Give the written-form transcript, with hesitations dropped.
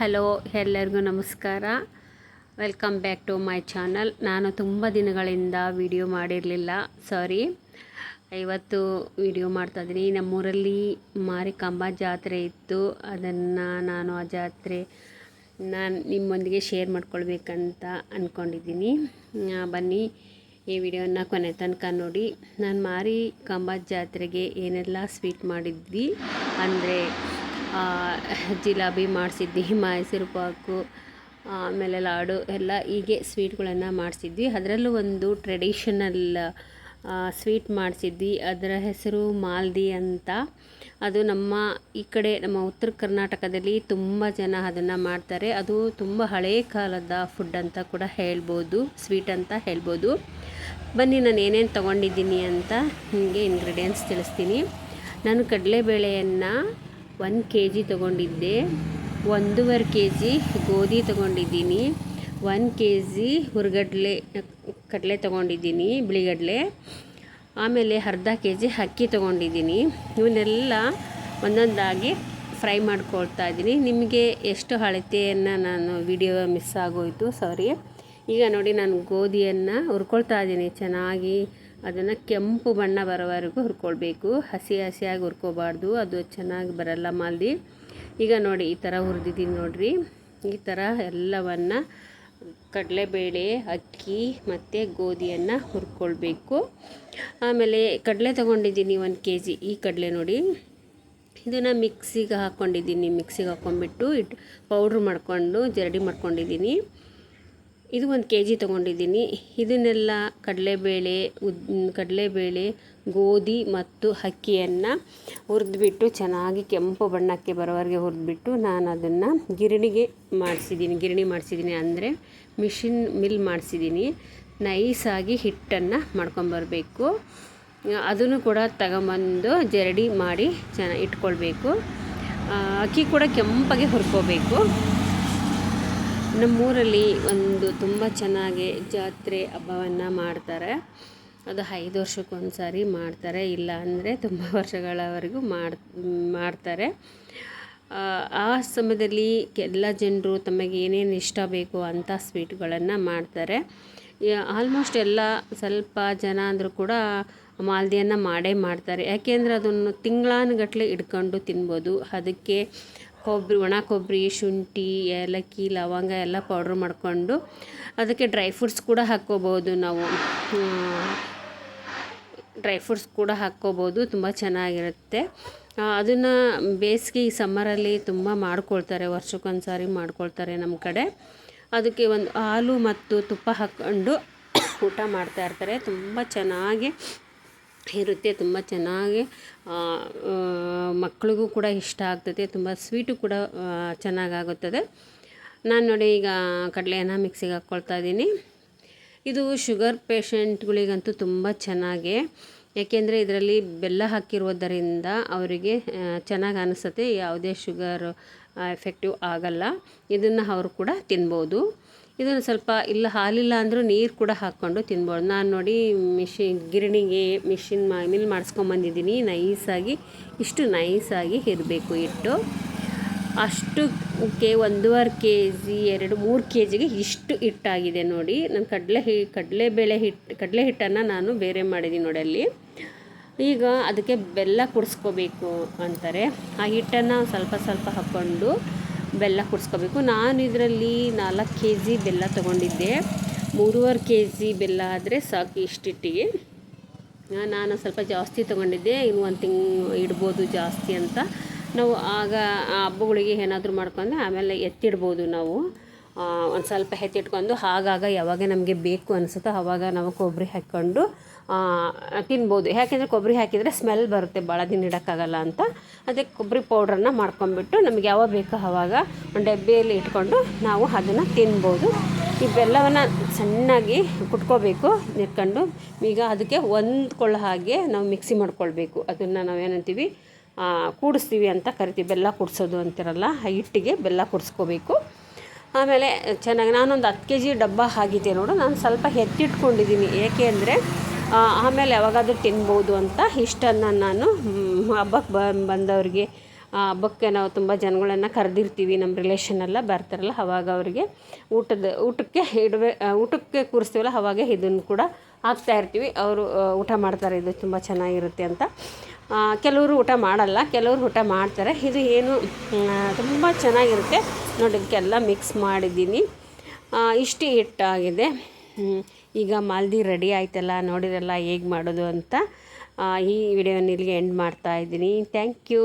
Hello, ಎಲ್ಲರಿಗೂ ನಮಸ್ಕಾರ. Welcome back to my channel. ನಾನು ತುಂಬ ದಿನಗಳಿಂದ ವಿಡಿಯೋ ಮಾಡಿರಲಿಲ್ಲ, ಸಾರಿ. ಇವತ್ತು ವಿಡಿಯೋ ಮಾಡ್ತಾಯಿದ್ದೀನಿ. ನಮ್ಮೂರಲ್ಲಿ ಮಾರಿಕಾಂಬಾ ಜಾತ್ರೆ ಇತ್ತು. ಅದನ್ನು ನಾನು ಆ ಜಾತ್ರೆ ನಿಮ್ಮೊಂದಿಗೆ ಶೇರ್ ಮಾಡ್ಕೊಳ್ಬೇಕಂತ ಅಂದ್ಕೊಂಡಿದ್ದೀನಿ. ಬನ್ನಿ ಈ ವಿಡಿಯೋನ ಕೊನೆ ತನಕ ನೋಡಿ. ನಾನು ಮಾರಿಕಾಂಬಾ ಜಾತ್ರೆಗೆ ಏನೆಲ್ಲ ಸ್ವೀಟ್ ಮಾಡಿದ್ವಿ ಅಂದರೆ ಜಿಲಾಬಿ ಮಾಡಿಸಿದ್ವಿ, ಮೈಸೂರು ಪಾಕು, ಆಮೇಲೆ ಲಾಡು ಎಲ್ಲ ಹೀಗೆ ಸ್ವೀಟ್ಗಳನ್ನು ಮಾಡಿಸಿದ್ವಿ. ಅದರಲ್ಲೂ ಒಂದು ಟ್ರೆಡಿಷನಲ್ ಸ್ವೀಟ್ ಮಾಡಿಸಿದ್ವಿ. ಅದರ ಹೆಸರು ಮಾಲ್ದಿ ಅಂತ. ಅದು ನಮ್ಮ ಈ ಕಡೆ ನಮ್ಮ ಉತ್ತರ ಕರ್ನಾಟಕದಲ್ಲಿ ತುಂಬ ಜನ ಅದನ್ನು ಮಾಡ್ತಾರೆ. ಅದು ತುಂಬ ಹಳೆಯ ಕಾಲದ ಫುಡ್ ಅಂತ ಕೂಡ ಹೇಳ್ಬೋದು, ಸ್ವೀಟ್ ಅಂತ ಹೇಳ್ಬೋದು. ಬನ್ನಿ ನಾನು ಏನೇನು ತೊಗೊಂಡಿದ್ದೀನಿ ಅಂತ ನಿಮಗೆ ಇಂಗ್ರೀಡಿಯೆಂಟ್ಸ್ ತಿಳಿಸ್ತೀನಿ. ನಾನು ಕಡಲೆಬೇಳೆಯನ್ನು 1 kg ತೊಗೊಂಡಿದ್ದೆ, 1.5 kg ಗೋಧಿ ತೊಗೊಂಡಿದ್ದೀನಿ, 1 kg ಕಡಲೆ ತೊಗೊಂಡಿದ್ದೀನಿ, ಬಿಳಿಗಡಲೆ, ಆಮೇಲೆ ಅರ್ಧ kg ಅಕ್ಕಿ ತೊಗೊಂಡಿದ್ದೀನಿ. ಇವನ್ನೆಲ್ಲ ಒಂದೊಂದಾಗಿ ಫ್ರೈ ಮಾಡ್ಕೊಳ್ತಾ ಇದ್ದೀನಿ. ನಿಮಗೆ ಎಷ್ಟು ಅಳತೆಯನ್ನು ನಾನು ವಿಡಿಯೋ ಮಿಸ್ ಆಗೋಯಿತು, ಸಾರಿ. ಈಗ ನೋಡಿ, ನಾನು ಗೋಧಿಯನ್ನು ಹುರ್ಕೊಳ್ತಾ ಇದ್ದೀನಿ ಚೆನ್ನಾಗಿ. ಅದನ್ನು ಕೆಂಪು ಬಣ್ಣ ಬರೋವರೆಗೂ ಹುರ್ಕೊಳ್ಬೇಕು. ಹಸಿಯಾಗಿ ಹುರ್ಕೋಬಾರ್ದು, ಅದು ಚೆನ್ನಾಗಿ ಬರಲ್ಲ ಮಾಲ್ದಿ. ಈಗ ನೋಡಿ, ಈ ಥರ ಹುರಿದಿದ್ದೀನಿ ನೋಡಿರಿ. ಈ ಥರ ಎಲ್ಲವನ್ನು ಕಡಲೆಬೇಳೆ, ಅಕ್ಕಿ ಮತ್ತು ಗೋಧಿಯನ್ನು ಹುರ್ಕೊಳ್ಬೇಕು. ಆಮೇಲೆ ಕಡಲೆ ತೊಗೊಂಡಿದ್ದೀನಿ 1 kg. ಈ ಕಡಲೆ ನೋಡಿ, ಇದನ್ನು ಮಿಕ್ಸಿಗೆ ಹಾಕ್ಕೊಂಡಿದ್ದೀನಿ. ಮಿಕ್ಸಿಗೆ ಹಾಕ್ಕೊಂಡ್ಬಿಟ್ಟು ಪೌಡ್ರ್ ಮಾಡಿಕೊಂಡು ಜರಡಿ ಮಾಡ್ಕೊಂಡಿದ್ದೀನಿ. ಇದು 1 kg ತೊಗೊಂಡಿದ್ದೀನಿ. ಇದನ್ನೆಲ್ಲ ಕಡಲೆಬೇಳೆ, ಗೋಧಿ ಮತ್ತು ಅಕ್ಕಿಯನ್ನು ಹುರಿದ್ಬಿಟ್ಟು ಚೆನ್ನಾಗಿ ಕೆಂಪು ಬಣ್ಣಕ್ಕೆ ಬರೋವರೆಗೆ ಹುರಿದ್ಬಿಟ್ಟು ನಾನು ಅದನ್ನು ಗಿರಣಿ ಮಾಡಿಸಿದ್ದೀನಿ, ಅಂದರೆ ಮಿಲ್ ಮಾಡಿಸಿದ್ದೀನಿ. ನೈಸಾಗಿ ಹಿಟ್ಟನ್ನು ಮಾಡ್ಕೊಂಬರಬೇಕು. ಅದನ್ನು ಕೂಡ ತಗೊಂಬಂದು ಜರಡಿ ಮಾಡಿ ಚೆನ್ನಾಗಿ ಇಟ್ಕೊಳ್ಬೇಕು. ಅಕ್ಕಿ ಕೂಡ ಕೆಂಪಾಗೆ ಹುರ್ಕೋಬೇಕು. ನಮ್ಮೂರಲ್ಲಿ ಒಂದು ತುಂಬ ಚೆನ್ನಾಗಿ ಜಾತ್ರೆ ಹಬ್ಬವನ್ನು ಮಾಡ್ತಾರೆ. ಅದು 5 ವರ್ಷಕ್ಕೊಂದು ಸಾರಿ ಮಾಡ್ತಾರೆ, ಇಲ್ಲ ಅಂದರೆ ತುಂಬ ವರ್ಷಗಳವರೆಗೂ ಮಾಡ್ತಾರೆ. ಆ ಸಮಯದಲ್ಲಿ ಎಲ್ಲ ಜನರು ತಮಗೆ ಏನೇನು ಇಷ್ಟ ಬೇಕು ಅಂಥ ಸ್ವೀಟ್ಗಳನ್ನು ಮಾಡ್ತಾರೆ. ಆಲ್ಮೋಸ್ಟ್ ಎಲ್ಲ ಸ್ವಲ್ಪ ಜನ ಅಂದರೂ ಕೂಡ ಮಾಲ್ದಿಯನ್ನು ಮಾಡ್ತಾರೆ. ಯಾಕೆಂದರೆ ಅದನ್ನು ತಿಂಗಳಾನುಗಟ್ಟಲೆ ಇಟ್ಕೊಂಡು ತಿನ್ಬೋದು. ಅದಕ್ಕೆ ಒಣ ಕೊಬ್ಬರಿ, ಶುಂಠಿ, ಏಲಕ್ಕಿ, ಲವಂಗ ಎಲ್ಲ ಪೌಡ್ರ್ ಮಾಡಿಕೊಂಡು ಅದಕ್ಕೆ ಡ್ರೈ ಫ್ರೂಟ್ಸ್ ಕೂಡ ಹಾಕ್ಕೋಬೋದು. ನಾವು ಡ್ರೈ ಫ್ರೂಟ್ಸ್ ಕೂಡ ಹಾಕ್ಕೋಬೋದು, ತುಂಬ ಚೆನ್ನಾಗಿರುತ್ತೆ. ಅದನ್ನು ಬೇಸಿಗೆ ಈ ಸಮ್ಮರಲ್ಲಿ ತುಂಬ ಮಾಡ್ಕೊಳ್ತಾರೆ, ವರ್ಷಕ್ಕೊಂದು ಸಾರಿ ಮಾಡ್ಕೊಳ್ತಾರೆ ನಮ್ಮ ಕಡೆ. ಅದಕ್ಕೆ ಒಂದು ಹಾಲು ಮತ್ತು ತುಪ್ಪ ಹಾಕ್ಕೊಂಡು ಊಟ ಮಾಡ್ತಾಯಿರ್ತಾರೆ. ತುಂಬ ಚೆನ್ನಾಗಿ ಇರುತ್ತೆ, ತುಂಬ ಚೆನ್ನಾಗಿ ಮಕ್ಕಳಿಗೂ ಕೂಡ ಇಷ್ಟ ಆಗ್ತದೆ. ತುಂಬ ಸ್ವೀಟು ಕೂಡ ಚೆನ್ನಾಗಾಗುತ್ತದೆ. ನಾನು ನೋಡಿ ಈಗ ಕಡಲೆಯನ್ನು ಮಿಕ್ಸಿಗೆ ಹಾಕ್ಕೊಳ್ತಾ ಇದ್ದೀನಿ. ಇದು ಶುಗರ್ ಪೇಷಂಟ್ಗಳಿಗಂತೂ ತುಂಬ ಚೆನ್ನಾಗಿ, ಏಕೆಂದರೆ ಇದರಲ್ಲಿ ಬೆಲ್ಲ ಹಾಕಿರುವುದರಿಂದ ಅವರಿಗೆ ಚೆನ್ನಾಗಿ ಅನಿಸುತ್ತೆ. ಯಾವುದೇ ಶುಗರ್ ಎಫೆಕ್ಟಿವ್ ಆಗಲ್ಲ. ಇದನ್ನು ಅವರು ಕೂಡ ತಿನ್ಬೋದು. ಇದನ್ನು ಸ್ವಲ್ಪ ಹಾಲಿಲ್ಲ ಅಂದರೂ ನೀರು ಕೂಡ ಹಾಕ್ಕೊಂಡು ತಿನ್ಬೋದು. ನಾನು ನೋಡಿ ಗಿರಣಿಗೆ ಮಿಲ್ ಮಾಡಿಸ್ಕೊಂಬಂದಿದ್ದೀನಿ. ಇಷ್ಟು ನೈಸಾಗಿ ಇರಬೇಕು ಹಿಟ್ಟು. ಅಷ್ಟಕ್ಕೆ 1.5 kg 3 kgಗೆ ಇಷ್ಟು ಹಿಟ್ಟಾಗಿದೆ ನೋಡಿ. ನಾನು ಕಡಲೆ ಹಿಟ್ಟನ್ನು ನಾನು ಬೇರೆ ಮಾಡಿದ್ದೀನಿ ನೋಡಿ ಅಲ್ಲಿ. ಈಗ ಅದಕ್ಕೆ ಬೆಲ್ಲ ಕುಡಿಸ್ಕೋಬೇಕು ಅಂತಾರೆ. ಆ ಹಿಟ್ಟನ್ನು ಸ್ವಲ್ಪ ಹಾಕ್ಕೊಂಡು ಬೆಲ್ಲ ಕುಡಿಸ್ಕೋಬೇಕು. ನಾನು ಇದರಲ್ಲಿ 4 kg ಬೆಲ್ಲ ತೊಗೊಂಡಿದ್ದೆ. 3.5 kg ಬೆಲ್ಲ ಆದರೆ ಸಾಕು ಇಷ್ಟಿಟ್ಟಿಗೆ. ನಾನು ಸ್ವಲ್ಪ ಜಾಸ್ತಿ ತೊಗೊಂಡಿದ್ದೆ, ಇನ್ನು 1 ತಿಂಗಳು ಇಡ್ಬೋದು ಜಾಸ್ತಿ ಅಂತ. ನಾವು ಆಗ ಹಬ್ಬಗಳಿಗೆ ಏನಾದರೂ ಮಾಡ್ಕೊಂಡು ಆಮೇಲೆ ಎತ್ತಿಡ್ಬೋದು. ನಾವು ಒಂದು ಸ್ವಲ್ಪ ಎತ್ತಿಟ್ಕೊಂಡು ಆಗಾಗ ಯಾವಾಗ ನಮಗೆ ಬೇಕು ಅನಿಸುತ್ತೋ ಆವಾಗ ನಾವು ಕೊಬ್ಬರಿ ಹಾಕ್ಕೊಂಡು ತಿನ್ಬೋದು. ಯಾಕೆಂದರೆ ಕೊಬ್ಬರಿ ಹಾಕಿದರೆ ಸ್ಮೆಲ್ ಬರುತ್ತೆ, ಭಾಳ ದಿನ ಇಡೋಕ್ಕಾಗಲ್ಲ ಅಂತ. ಅದಕ್ಕೆ ಕೊಬ್ಬರಿ ಪೌಡ್ರನ್ನು ಮಾಡ್ಕೊಂಬಿಟ್ಟು ನಮಗೆ ಯಾವಾಗ ಬೇಕೋ ಆವಾಗ ಒಂದು ಡಬ್ಬಿಯಲ್ಲಿ ಇಟ್ಕೊಂಡು ನಾವು ಅದನ್ನು ತಿನ್ಬೋದು. ಈ ಬೆಲ್ಲವನ್ನು ಸಣ್ಣಾಗಿ ಕುಟ್ಕೋಬೇಕು ಇಟ್ಕೊಂಡು. ಈಗ ಅದಕ್ಕೆ ಹೊಂದ್ಕೊಳ್ಳೋ ಹಾಗೆ ನಾವು ಮಿಕ್ಸಿ ಮಾಡ್ಕೊಳ್ಬೇಕು. ಅದನ್ನು ನಾವೇನಂತೀವಿ ಕೂಡಿಸ್ತೀವಿ ಅಂತ ಕರಿತೀವಿ. ಬೆಲ್ಲ ಕೂಡಿಸೋದು ಅಂತಿರಲ್ಲ, ಆ ಹಿಟ್ಟಿಗೆ ಬೆಲ್ಲ ಕೂಡಿಸ್ಕೋಬೇಕು. ಆಮೇಲೆ ಚೆನ್ನಾಗಿ ನಾನೊಂದು 10 kg ಡಬ್ಬ ಆಗಿದೆ ನೋಡು. ನಾನು ಸ್ವಲ್ಪ ಎತ್ತಿಟ್ಕೊಂಡಿದ್ದೀನಿ, ಏಕೆ ಅಂದರೆ ಆಮೇಲೆ ಯಾವಾಗಾದರೂ ತಿನ್ಬೋದು ಅಂತ. ಇಷ್ಟನ್ನು ನಾನು ಹಬ್ಬಕ್ಕೆ ಬಂದವ್ರಿಗೆ ಹಬ್ಬಕ್ಕೆ ನಾವು ತುಂಬ ಜನಗಳನ್ನು ಕರೆದಿರ್ತೀವಿ, ನಮ್ಮ ರಿಲೇಷನ್ ಎಲ್ಲ ಬರ್ತಾರಲ್ಲ, ಆವಾಗ ಅವರಿಗೆ ಊಟಕ್ಕೆ ಕೂರಿಸ್ತೀವಲ್ಲ ಆವಾಗ ಇದನ್ನು ಕೂಡ ಹಾಕ್ತಾಯಿರ್ತೀವಿ. ಅವರು ಊಟ ಮಾಡ್ತಾರೆ, ಇದು ತುಂಬ ಚೆನ್ನಾಗಿರುತ್ತೆ ಅಂತ. ಕೆಲವರು ಊಟ ಮಾಡಲ್ಲ, ಕೆಲವರು ಊಟ ಮಾಡ್ತಾರೆ. ಇದು ಏನು ತುಂಬ ಚೆನ್ನಾಗಿರುತ್ತೆ ನೋಡಿ. ಇದಕ್ಕೆಲ್ಲ ಮಿಕ್ಸ್ ಮಾಡಿದ್ದೀನಿ. ಇಷ್ಟು ಹಿಟ್ಟಾಗಿದೆ. ಈಗ ಮಾಲ್ದಿ ರೆಡಿ ಆಯ್ತಲ್ಲ, ನೋಡಿರಲ್ಲ ಹೇಗೆ ಮಾಡೋದು ಅಂತ. ಈ ವಿಡಿಯೋನ ಇಲ್ಲಿಗೆ ಎಂಡ್ ಮಾಡ್ತಾ ಇದ್ದೀನಿ. Thank you.